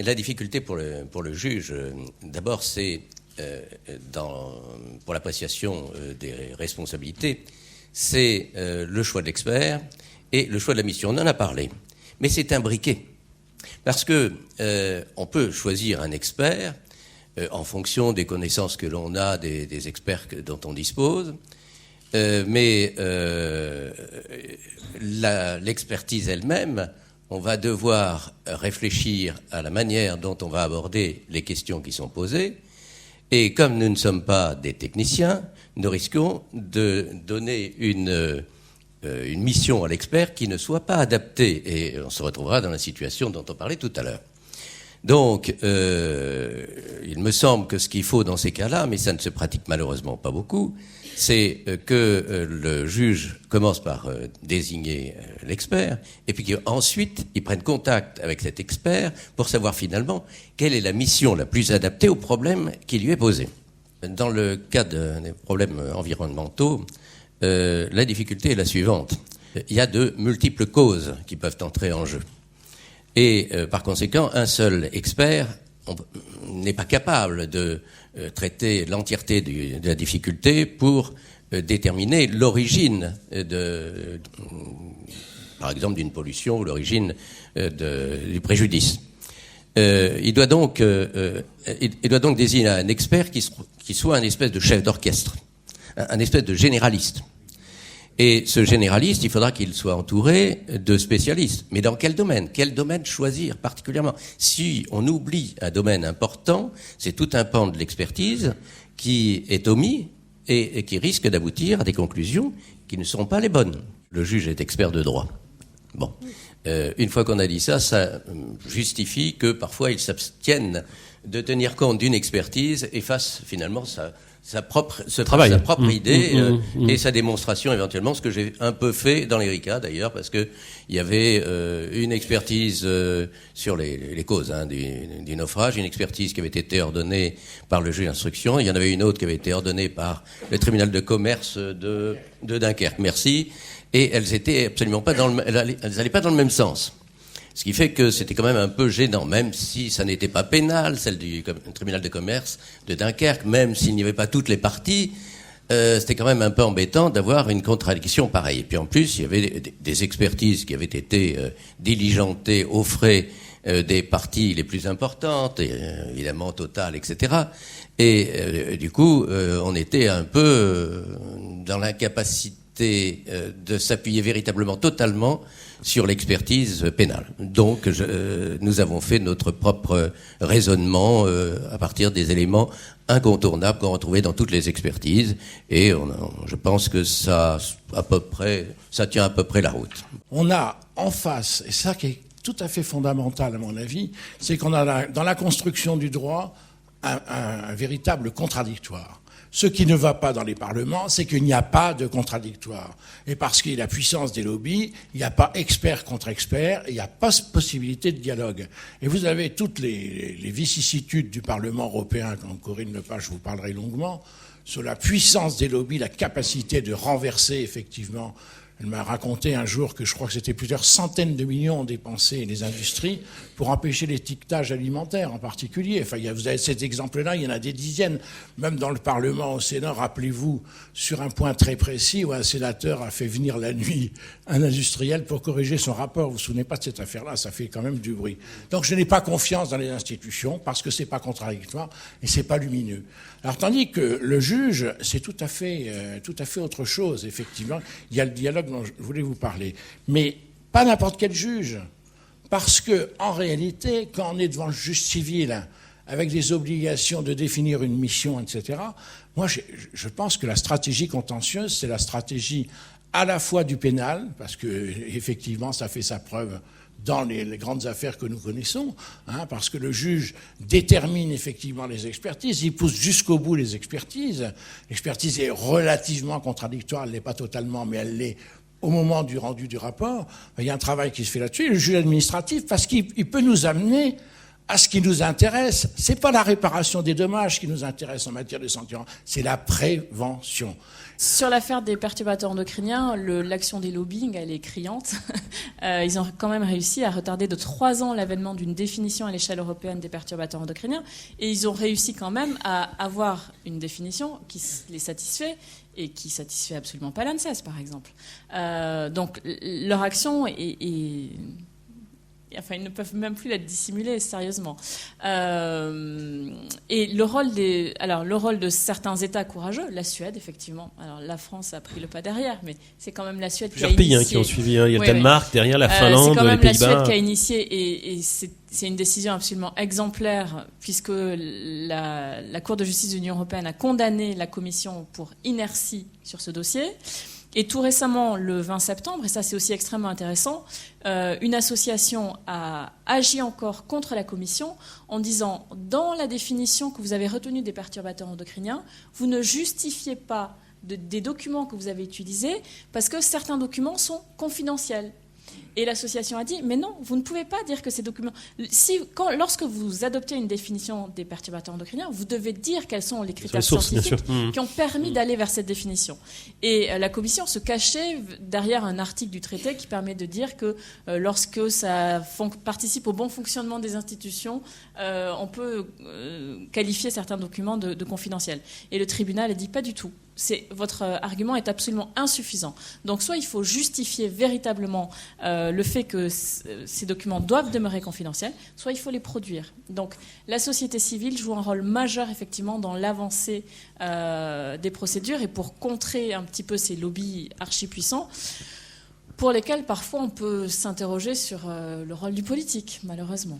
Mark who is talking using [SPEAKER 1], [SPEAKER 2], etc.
[SPEAKER 1] la difficulté pour le juge, d'abord, c'est pour l'appréciation des responsabilités, c'est le choix de l'expert et le choix de la mission. On en a parlé, mais c'est imbriqué. Parce que on peut choisir un expert en fonction des connaissances que l'on a, des experts dont on dispose, mais l'expertise elle-même, on va devoir réfléchir à la manière dont on va aborder les questions qui sont posées. Et comme nous ne sommes pas des techniciens, nous risquons de donner une mission à l'expert qui ne soit pas adaptée. Et on se retrouvera dans la situation dont on parlait tout à l'heure. Donc, il me semble que ce qu'il faut dans ces cas-là, mais ça ne se pratique malheureusement pas beaucoup, c'est que le juge commence par désigner l'expert, et puis qu'ensuite, il prenne contact avec cet expert pour savoir finalement quelle est la mission la plus adaptée au problème qui lui est posé. Dans le cas des problèmes environnementaux, la difficulté est la suivante. Il y a de multiples causes qui peuvent entrer en jeu. Et par conséquent, un seul expert n'est pas capable de traiter l'entièreté de la difficulté pour déterminer l'origine par exemple, d'une pollution ou l'origine du préjudice. Il doit donc désigner un expert qui soit un espèce de chef d'orchestre, un espèce de généraliste. Et ce généraliste, il faudra qu'il soit entouré de spécialistes. Mais dans quel domaine ? Quel domaine choisir particulièrement ? Si on oublie un domaine important, c'est tout un pan de l'expertise qui est omis et qui risque d'aboutir à des conclusions qui ne seront pas les bonnes. Le juge est expert de droit. Bon. Une fois qu'on a dit ça, ça justifie que parfois il s'abstienne de tenir compte d'une expertise et fasse finalement sa propre idée et sa démonstration éventuellement, ce que j'ai un peu fait dans l'ERICA d'ailleurs, parce que il y avait une expertise sur les causes du naufrage, une expertise qui avait été ordonnée par le juge d'instruction, il y en avait une autre qui avait été ordonnée par le tribunal de commerce de Dunkerque. Merci. Et elles étaient absolument pas elles allaient pas dans le même sens. Ce qui fait que c'était quand même un peu gênant, même si ça n'était pas pénal, celle du tribunal de commerce de Dunkerque, même s'il n'y avait pas toutes les parties, c'était quand même un peu embêtant d'avoir une contradiction pareille. Et puis en plus, il y avait des expertises qui avaient été diligentées aux frais des parties les plus importantes, évidemment Total, etc. Et du coup, on était un peu dans l'incapacité de s'appuyer véritablement totalement sur l'expertise pénale. Donc, nous avons fait notre propre raisonnement à partir des éléments incontournables qu'on retrouvait dans toutes les expertises, et je pense que ça tient à peu près la route.
[SPEAKER 2] On a en face, et ça qui est tout à fait fondamental à mon avis, c'est qu'on a dans la construction du droit un véritable contradictoire. Ce qui ne va pas dans les parlements, c'est qu'il n'y a pas de contradictoire. Et parce qu'il y a la puissance des lobbies, il n'y a pas expert contre expert, et il n'y a pas possibilité de dialogue. Et vous avez toutes les vicissitudes du Parlement européen, comme Corinne Lepage vous parlerai longuement, sur la puissance des lobbies, la capacité de renverser effectivement. Elle m'a raconté un jour que je crois que c'était plusieurs centaines de millions dépensés les industries pour empêcher l'étiquetage alimentaire en particulier. Enfin, vous avez cet exemple-là, il y en a des dizaines. Même dans le Parlement, au Sénat, rappelez-vous, sur un point très précis où un sénateur a fait venir la nuit un industriel pour corriger son rapport. Vous vous souvenez pas de cette affaire-là, ça fait quand même du bruit. Donc je n'ai pas confiance dans les institutions parce que c'est pas contradictoire et c'est pas lumineux. Alors tandis que le juge, c'est tout à fait autre chose, effectivement. Il y a le dialogue dont je voulais vous parler. Mais pas n'importe quel juge. Parce que, en réalité, quand on est devant le juge civil, avec des obligations de définir une mission, etc., moi, je pense que la stratégie contentieuse, c'est la stratégie à la fois du pénal, parce que, effectivement, ça fait sa preuve dans les grandes affaires que nous connaissons, parce que le juge détermine effectivement les expertises, il pousse jusqu'au bout les expertises. L'expertise est relativement contradictoire, elle ne l'est pas totalement, mais elle l'est au moment du rendu du rapport. Il y a un travail qui se fait là-dessus. Le juge administratif, parce qu'il peut nous amener à ce qui nous intéresse. C'est pas la réparation des dommages qui nous intéresse en matière de sanctions, c'est la prévention.
[SPEAKER 3] Sur l'affaire des perturbateurs endocriniens, l'action des lobbying, elle est criante. Ils ont quand même réussi à retarder de 3 ans l'avènement d'une définition à l'échelle européenne des perturbateurs endocriniens. Et ils ont réussi quand même à avoir une définition qui les satisfait et qui satisfait absolument pas l'ANSES, par exemple. Donc leur action enfin, ils ne peuvent même plus l'être dissimulés, sérieusement. Et le rôle de certains États courageux, la Suède, effectivement. Alors, la France a pris le pas derrière, mais c'est quand même la Suède qui a initié.
[SPEAKER 4] Plusieurs pays qui ont suivi. Il y a le Danemark, derrière la Finlande,
[SPEAKER 3] c'est quand même
[SPEAKER 4] les
[SPEAKER 3] la
[SPEAKER 4] Pays-Bas.
[SPEAKER 3] Suède qui a initié, et c'est une décision absolument exemplaire, puisque la Cour de justice de l'Union européenne a condamné la Commission pour inertie sur ce dossier. Et tout récemment, le 20 septembre, et ça c'est aussi extrêmement intéressant, une association a agi encore contre la Commission en disant, dans la définition que vous avez retenue des perturbateurs endocriniens, vous ne justifiez pas des documents que vous avez utilisés parce que certains documents sont confidentiels. Et l'association a dit, mais non, vous ne pouvez pas dire que ces documents... Lorsque vous adoptez une définition des perturbateurs endocriniens, vous devez dire quels sont les critères scientifiques qui ont permis d'aller vers cette définition. Et la Commission se cachait derrière un article du traité qui permet de dire que lorsque ça participe au bon fonctionnement des institutions, on peut qualifier certains documents de confidentiels. Et le tribunal a dit, pas du tout. Votre argument est absolument insuffisant. Donc soit il faut justifier véritablement le fait que ces documents doivent demeurer confidentiels, soit il faut les produire. Donc la société civile joue un rôle majeur effectivement dans l'avancée des procédures et pour contrer un petit peu ces lobbies archi-puissants pour lesquels parfois on peut s'interroger sur le rôle du politique, malheureusement.